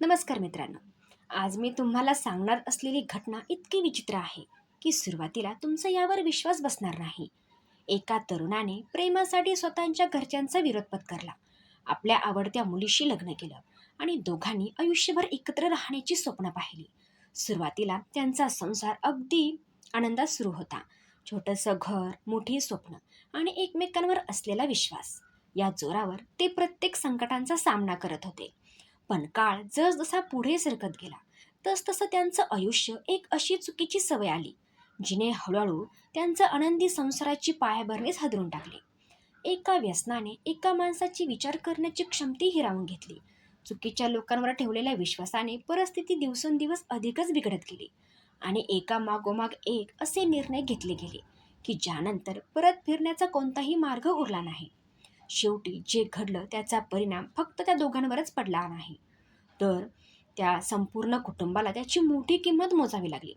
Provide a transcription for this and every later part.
नमस्कार मित्रांनो. आज मी तुम्हाला सांगणार असलेली घटना इतकी विचित्र आहे की सुरुवातीला तुमचा यावर विश्वास बसणार नाही. एका तरुणाने प्रेमासाठी स्वतःच्या घरच्यांचा विरोध पत्करला, आपल्या आवडत्या मुलीशी लग्न केलं आणि दोघांनी आयुष्यभर एकत्र राहण्याची स्वप्न पाहिली. सुरुवातीला त्यांचा संसार अगदी आनंदात सुरू होता. छोटंसं घर, मोठी स्वप्न आणि एकमेकांवर असलेला विश्वास या जोरावर ते प्रत्येक संकटांचा सामना करत होते. पण काळ जसजसा पुढे सरकत गेला तसतसं त्यांचं आयुष्य एक अशी चुकीची सवय आली, जिने हळूहळू त्यांचं आनंदी संसाराची पायाभरणीच हादरून टाकली. एका व्यसनाने एका माणसाची विचार करण्याची क्षमता हिरावून घेतली. चुकीच्या लोकांवर ठेवलेल्या विश्वासाने परिस्थिती दिवसेंदिवस अधिकच बिघडत गेली आणि एका मागोमाग एक असे निर्णय घेतले गेले की ज्यानंतर परत फिरण्याचा कोणताही मार्ग उरला नाही. शेवटी जे घडलं त्याचा परिणाम फक्त त्या दोघांवरच पडला नाही, तर त्या संपूर्ण कुटुंबाला त्याची मोठी किंमत मोजावी लागली.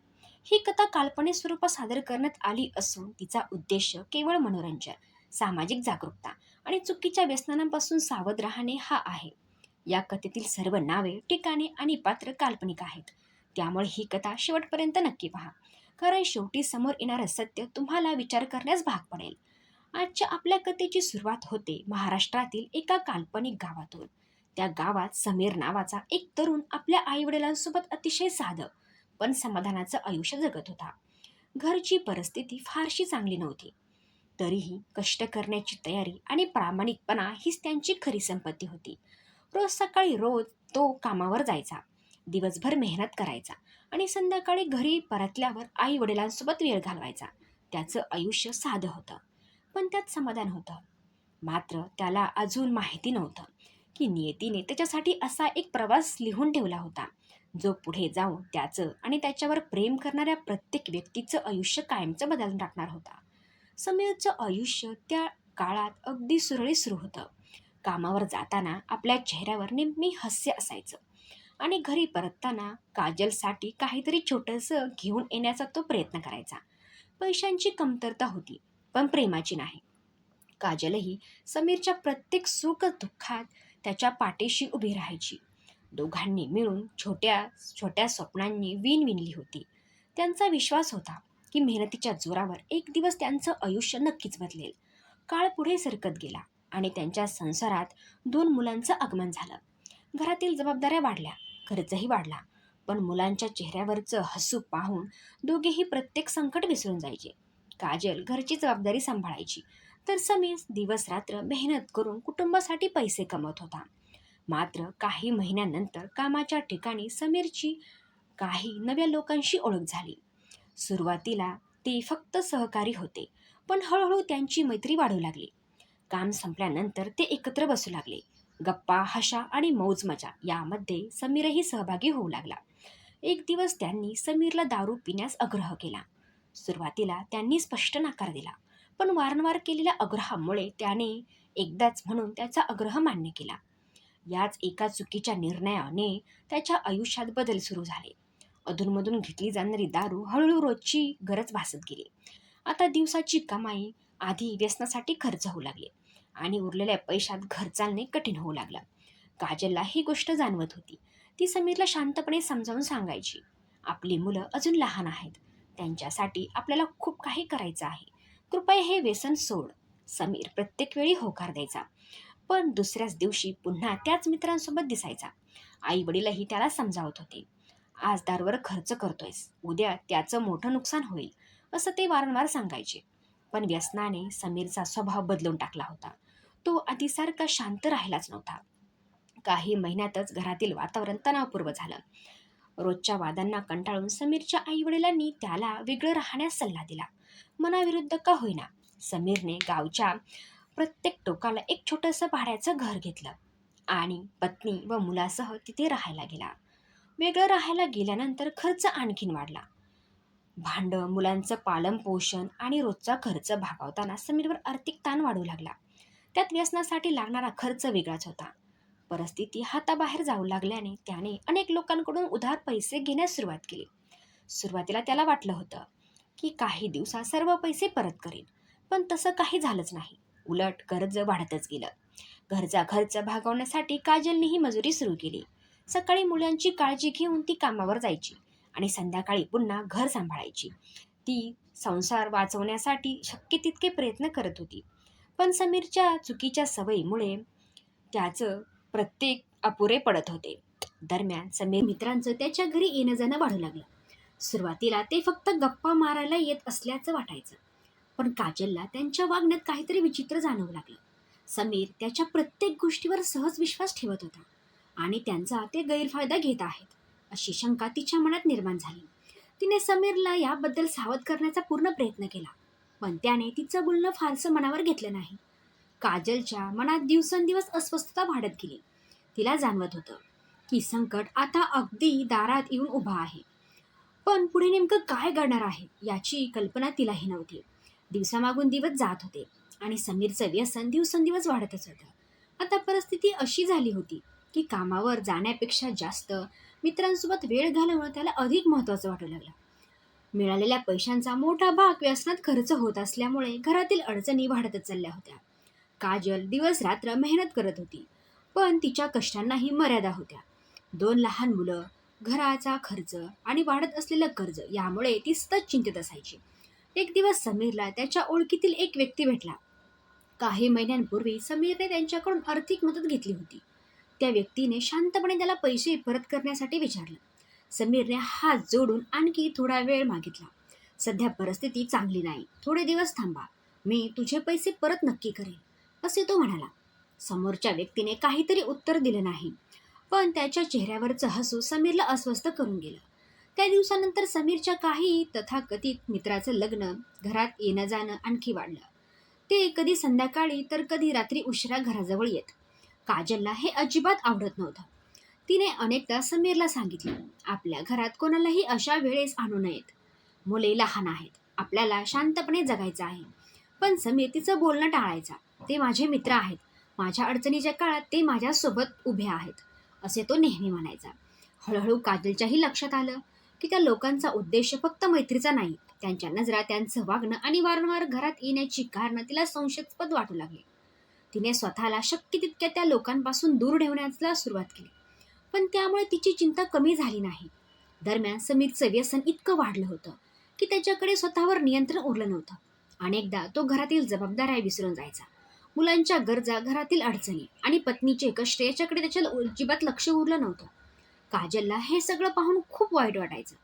ही कथा काल्पनिक स्वरूपात सादर करण्यात आली असून तिचा उद्देश केवळ मनोरंजन, सामाजिक जागरूकता आणि चुकीच्या व्यसनांपासून सावध राहणे हा आहे. या कथेतील सर्व नावे, ठिकाणे आणि पात्र काल्पनिक आहेत, त्यामुळे ही कथा शेवटपर्यंत नक्की पहा, कारण शेवटी समोर येणारं सत्य तुम्हाला विचार करण्यास भाग पडेल. आजच्या आपल्या कथेची सुरुवात होते महाराष्ट्रातील एका काल्पनिक गावातून. त्या गावात समीर नावाचा एक तरुण आपल्या आईवडिलांसोबत अतिशय साधं पण समाधानाचं आयुष्य जगत होता. घरची परिस्थिती फारशी चांगली नव्हती, तरीही कष्ट करण्याची तयारी आणि प्रामाणिकपणा हीच त्यांची खरी संपत्ती होती. रोज तो कामावर जायचा, दिवसभर मेहनत करायचा आणि संध्याकाळी घरी परतल्यावर आई वडिलांसोबत वेळ घालवायचा. त्याचं आयुष्य साधं होतं, पण त्यात समाधान होतं. मात्र त्याला अजून माहिती नव्हतं की नियतीने त्याच्यासाठी असा एक प्रवास लिहून ठेवला होता, जो पुढे जाऊन त्याचं आणि त्याच्यावर प्रेम करणाऱ्या प्रत्येक व्यक्तीचं आयुष्य कायमचं बदलून टाकणार होता. समीरचं आयुष्य त्या काळात अगदी सुरळीत सुरू होतं. कामावर जाताना आपल्या चेहऱ्यावर नेहमी हास्य असायचं आणि घरी परतताना काजलसाठी काहीतरी छोटंसं घेऊन येण्याचा तो प्रयत्न करायचा. पैशांची कमतरता होती, पण प्रेमाची नाही. काजलही समीरच्या प्रत्येक सुख दुःखात त्याच्या पाठीशी उभी राहायची. दोघांनी मिळून छोट्या छोट्या स्वप्नांनी वीण विणली होती. त्यांचा विश्वास होता की मेहनतीच्या जोरावर एक दिवस त्यांचं आयुष्य नक्कीच बदलेल. काळ पुढे सरकत गेला आणि त्यांच्या संसारात 2 मुलांचं आगमन झालं. घरातील जबाबदाऱ्या वाढल्या, खर्चही वाढला, पण मुलांच्या चेहऱ्यावरचं हसू पाहून दोघेही प्रत्येक संकट विसरून जायचे. काजल घरची जबाबदारी सांभाळायची, तर समीर दिवस रात्र मेहनत करून कुटुंबासाठी पैसे कमवत होता. मात्र काही महिन्यानंतर कामाच्या ठिकाणी समीरची काही नव्या लोकांशी ओळख झाली. सुरुवातीला ते फक्त सहकारी होते, पण हळूहळू त्यांची मैत्री वाढू लागली. काम संपल्यानंतर ते एकत्र बसू लागले. गप्पा, हशा आणि मौज मजा यामध्ये समीरही सहभागी होऊ लागला. एक दिवस त्यांनी समीरला दारू पिण्यास आग्रह केला. सुरुवातीला त्यांनी स्पष्ट नकार दिला, पण वारंवार केलेल्या आग्रहामुळे त्याने एकदाच म्हणून त्याचा आग्रह मान्य केला. याच एका चुकीच्या निर्णयाने त्याच्या आयुष्यात बदल सुरू झाले. अधूनमधून घेतली जाणारी दारू हळूहळू रोजची गरज भासत गेली. आता दिवसाची कमाई आधी व्यसनासाठी खर्च होऊ लागली आणि उरलेल्या पैशात घर चालणे कठीण होऊ लागलं. काजलला ही गोष्ट जाणवत होती. ती समीरला शांतपणे समजावून सांगायची, आपली मुलं अजून लहान आहेत, त्यांच्यासाठी आपल्याला खूप काही करायचं आहे, कृपया हे व्यसन सोड. समीर प्रत्येक वेळी होकार द्यायचा, पण दुसऱ्याच दिवशी पुन्हा त्याच मित्रांसोबत दिसायचा. आई वडीलही त्याला समजावत होते, आज दारूवर खर्च करतोयस, उद्या त्याचं मोठं नुकसान होईल, असं ते वारंवार सांगायचे. पण व्यसनाने समीरचा स्वभाव बदलून टाकला होता. तो आधीसारखा शांत राहिलाच नव्हता. काही महिन्यातच घरातील वातावरण तणावपूर्व झालं. रोजच्या वादांना कंटाळून समीरच्या आईवडिलांनी त्याला वेगळं राहण्यास सल्ला दिला. मनाविरुद्ध का होईना, समीरने गावच्या प्रत्येक टोकाला एक छोटंसं भाड्याचं घर घेतलं आणि पत्नी व मुलासह तिथे राहायला गेला. वेगळं राहायला गेल्यानंतर खर्च आणखीन वाढला. भांडं, मुलांचं पालन पोषण आणि रोजचा खर्च भागवताना समीरवर आर्थिक ताण वाढू लागला. त्यात व्यसनासाठी लागणारा खर्च वेगळाच होता. परिस्थिती हाताबाहेर जाऊ लागल्याने त्याने अनेक लोकांकडून उधार पैसे घेण्यास सुरुवात केली. सुरुवातीला त्याला वाटलं होतं की काही दिवसात सर्व पैसे परत करेल, पण तसं काही झालंच नाही. उलट कर्ज वाढतच गेलं. घरचा खर्च भागवण्यासाठी काजलनेही मजुरी सुरू केली. सकाळी मुलांची काळजी घेऊन ती कामावर जायची आणि संध्याकाळी पुन्हा घर सांभाळायची. ती संसार वाचवण्यासाठी शक्य तितके प्रयत्न करत होती. पण समीरच्या चुकीच्या सवयीमुळे त्याचं प्रत्येक अपुरे पडत होते. दरम्यान समीर मित्रांचं त्याच्या घरी येणं जाणं वाढू लागलं. सुरुवातीला ते फक्त गप्पा मारायला येत असल्याचं वाटायचं, पण काजलला त्यांच्या वागण्यात काहीतरी विचित्र जाणवू लागलं. समीर त्याच्या प्रत्येक गोष्टीवर सहज विश्वास ठेवत होता आणि त्यांचा ते गैरफायदा घेत आहेत अशी शंका तिच्या मनात निर्माण झाली. तिने समीरला याबद्दल सावध करण्याचा पूर्ण प्रयत्न केला, पण त्याने तिचं बोलणं फारसं मनावर घेतलं नाही. काजलच्या मनात दिवसेंदिवस अस्वस्थता वाढत गेली. तिला जाणवत होतं की संकट आता अगदी दारात येऊन उभा आहे, पण पुढे नेमकं काय घडणार आहे याची कल्पना तिलाही नव्हती. दिवसामागून दिवस जात होते आणि समीरचं व्यसन दिवसेंदिवस वाढतच होतं. आता परिस्थिती अशी झाली होती की कामावर जाण्यापेक्षा जास्त मित्रांसोबत वेळ घालवणं त्याला अधिक महत्त्वाचं वाटू लागलं. मिळालेल्या पैशांचा मोठा भाग व्यसनात खर्च होत असल्यामुळे घरातील अडचणी वाढतच चालल्या होत्या. काजल दिवस रात्र मेहनत करत होती, पण तिच्या कष्टांनाही मर्यादा होत्या. 2 लहान मुलं, घराचा खर्च आणि वाढत असलेलं कर्ज यामुळे ती सतत चिंतेत असायची. एक दिवस समीरला त्याच्या ओळखीतील एक व्यक्ती भेटला. काही महिन्यांपूर्वी समीरने त्यांच्याकडून आर्थिक मदत घेतली होती. त्या व्यक्तीने शांतपणे त्याला पैसे परत करण्यासाठी विचारलं. समीरने हात जोडून आणखी थोडा वेळ मागितला. सध्या परिस्थिती चांगली नाही, थोडे दिवस थांबा, मी तुझे पैसे परत नक्की करेन, असे तो म्हणाला. समोरच्या व्यक्तीने काहीतरी उत्तर दिलं नाही, पण त्याच्या चेहऱ्यावरचं हसू समीरला अस्वस्थ करून गेलं. त्या दिवसानंतर समीरच्या काही तथाकथित मित्राचं लग्न, घरात येणं जाणं आणखी वाढलं. ते कधी संध्याकाळी तर कधी रात्री उशिरा घराजवळ येत. काजलला हे अजिबात आवडत नव्हतं. तिने अनेकदा समीरला सांगितलं, आपल्या घरात कोणालाही अशा वेळेस आणू नयेत. मुले लहान आहेत, आपल्याला शांतपणे जगायचं आहे. पण समीर तिचं बोलणं टाळायचा. ते माझे मित्र आहेत, माझ्या अडचणीच्या काळात ते माझ्यासोबत उभे आहेत, असे तो नेहमी म्हणायचा. हळूहळू काजलच्याही लक्षात आलं की त्या लोकांचा उद्देश फक्त मैत्रीचा नाही. त्यांच्या नजरा, त्यांचं वागणं आणि वारंवार घरात येण्याची कारणं तिला संशयास्पद वाटू लागली. तिने स्वतःला शक्य तितक्या त्या लोकांपासून दूर ठेवण्याला सुरुवात केली, पण त्यामुळे तिची चिंता कमी झाली नाही. दरम्यान समीरचं व्यसन इतकं वाढलं होतं की त्याच्याकडे स्वतःवर नियंत्रण उरलं नव्हतं. अनेकदा तो घरातील जबाबदाऱ्या विसरून जायचा. मुलांच्या गरजा, घरातील अडचणी आणि पत्नीचे कष्ट याच्याकडे त्याच्या अजिबात लक्ष उरलं नव्हतं. काजलला हे सगळं पाहून खूप वाईट वाटायचं.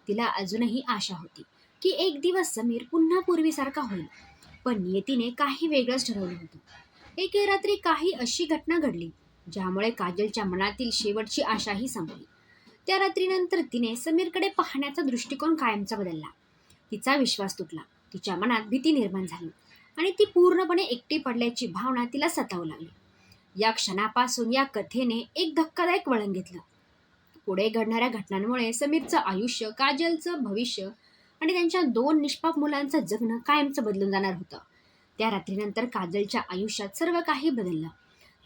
तिला अजूनही आशा होती की एक दिवस समीर पुन्हा पूर्वीसारखा होईल, पण नियतीने काही वेगळंच ठरवलं होतं. एक रात्री काही अशी घटना घडली ज्यामुळे काजलच्या मनातील शेवटची आशाही संपली. त्या रात्रीनंतर तिने समीरकडे पाहण्याचा दृष्टिकोन कायमचा बदलला. तिचा विश्वास तुटला, तिच्या मनात भीती निर्माण झाली आणि ती पूर्णपणे एकटी पडल्याची भावना तिला सतावू लागली. या क्षणापासून या कथेने एक धक्कादायक वळण घेतलं. पुढे घडणाऱ्या घटनांमुळे समीरचं आयुष्य, काजलचं भविष्य आणि त्यांच्या 2 निष्पाप मुलांचं जगणं कायमचं बदलून जाणार होतं. त्या रात्रीनंतर काजलच्या आयुष्यात सर्व काही बदललं.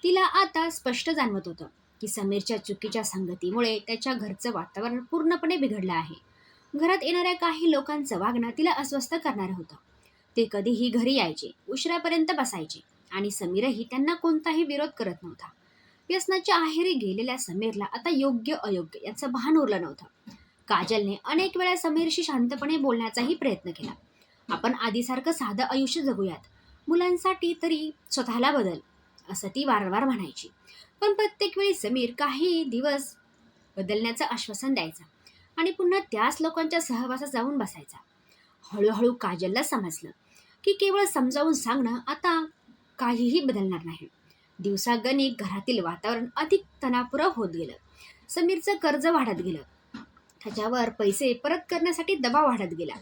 तिला आता स्पष्ट जाणवत होतं की समीरच्या चुकीच्या संगतीमुळे त्याच्या घरचं वातावरण पूर्णपणे बिघडलं आहे. घरात येणाऱ्या काही लोकांचं वागणं तिला अस्वस्थ करणारं होतं. ते कधीही घरी यायचे, उशिरापर्यंत बसायचे आणि समीरही त्यांना कोणताही विरोध करत नव्हता. व्यसनाच्या आहारी गेलेल्या समीरला आता योग्य अयोग्य याचं भान उरलं नव्हतं. काजलने अनेक वेळा समीरशी शांतपणे बोलण्याचाही प्रयत्न केला. आपण आधीसारखं साधं आयुष्य जगूयात, मुलांसाठी तरी स्वतःला बदल, असं ती वारंवार म्हणायची. पण प्रत्येक वेळी समीर काही दिवस बदलण्याचं आश्वासन द्यायचा आणि पुन्हा त्याच लोकांच्या सहवासात जाऊन बसायचा. हळूहळू काजलला समजलं की केवळ समजावून सांगणं आता काहीही बदलणार नाही. दिवसागणिक घरातील वातावरण अधिक तणावपूर्ण होत गेलं. समीरचं कर्ज वाढत गेलं, त्याच्यावर पैसे परत करण्यासाठी दबाव वाढत गेला.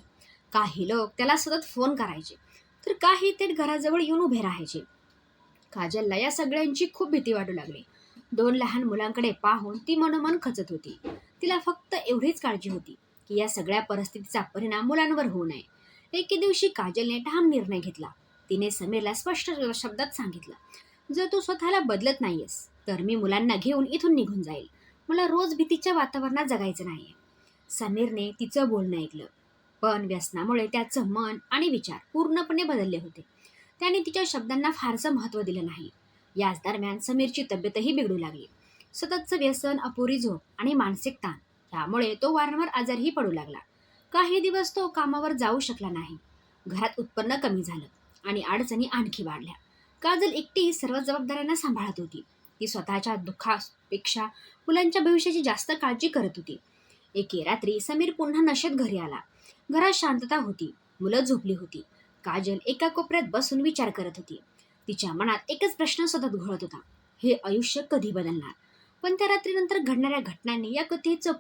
काही लोक त्याला सतत फोन करायचे, तर काही थेट घराजवळ येऊन उभे राहायचे. काजलला या सगळ्यांची खूप भीती वाटू लागली. 2 लहान मुलांकडे पाहून ती मनोमन खचत होती. तिला फक्त एवढीच काळजी होती की या सगळ्या परिस्थितीचा परिणाम मुलांवर होऊ नये. एके दिवशी काजलने ठाम निर्णय घेतला. तिने समीरला स्पष्ट शब्दात सांगितलं, जर तू स्वतःला बदलत नाहीयेस तर मी मुलांना घेऊन इथून निघून जाईल. मला रोज भीतीच्या वातावरणात जगायचं नाहीये. समीरने तिचं बोलणं ऐकलं, पण व्यसनामुळे त्याचं मन आणि विचार पूर्णपणे बदलले होते. त्याने तिच्या शब्दांना फारसं महत्त्व दिलं नाही. याच दरम्यान समीरची तब्येतही बिघडू लागली. सततचं व्यसन, अपुरी झोप आणि मानसिक ताण यामुळे तो वारंवार आजारही पडू लागला. काही दिवस तो कामावर जाऊ शकला नाही. घरात उत्पन्न कमी झालं आणि अडचणी आणखी वाढल्या. काजल एकटी सर्व जबाबदाऱ्यांना सांभाळत होती. ती स्वतःच्या दुःखापेक्षा मुलांच्या भविष्याची जास्त काळजी करत होती. एके रात्री समीर पुन्हा नशेत घरी आला. घरात शांतता होती. मुलं झोपली होती. काजल एका कोपऱ्यात बसून विचार करत होती. तिच्या मनात एकच प्रश्न सतत घोळत होता. हे आयुष्य कधी बदलणार? पण त्या रात्रीनंतर घडणाऱ्या घटनांनी या कथेचं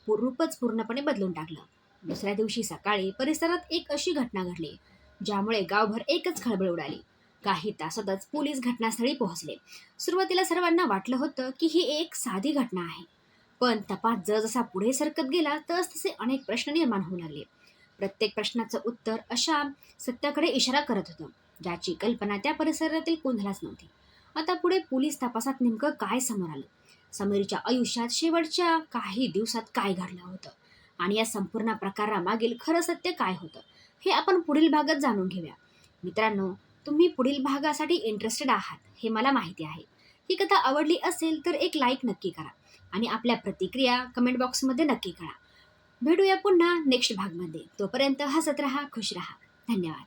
रूपच पूर्णपणे बदलून टाकलं. दुसऱ्या दिवशी सकाळी परिसरात एक अशी घटना घडली ज्यामुळे गावभर एकच खळबळ उडाली. काही तासातच पोलीस घटनास्थळी पोहोचले. सुरुवातीला सर्वांना वाटलं होतं की ही एक साधी घटना आहे. पण तपास जसजसा पुढे सरकत गेला तसतसे अनेक प्रश्न निर्माण होऊ लागले. प्रत्येक प्रश्नाचं उत्तर अशा सत्याकडे इशारा करत होतं ज्याची कल्पना त्या परिसरातील कोणालाच नव्हती. आता पुढे पोलीस तपासात नेमकं काय समोर आलं? समीरच्या आयुष्यात शेवटच्या काही दिवसात काय घडलं होतं आणि या संपूर्ण प्रकारामागील खरं सत्य काय होतं हे आपण पुढील भागात जाणून घेऊया. मित्रांनो, तुम्ही पुढील भागासाठी इंटरेस्टेड आहात हे मला माहिती आहे. ही कथा आवडली असेल तर एक लाईक नक्की करा आणि आपल्या प्रतिक्रिया कमेंट बॉक्समध्ये नक्की कळा. भेटूया पुन्हा नेक्स्ट भागमध्ये. तोपर्यंत हसत राहा, खुश राहा. धन्यवाद.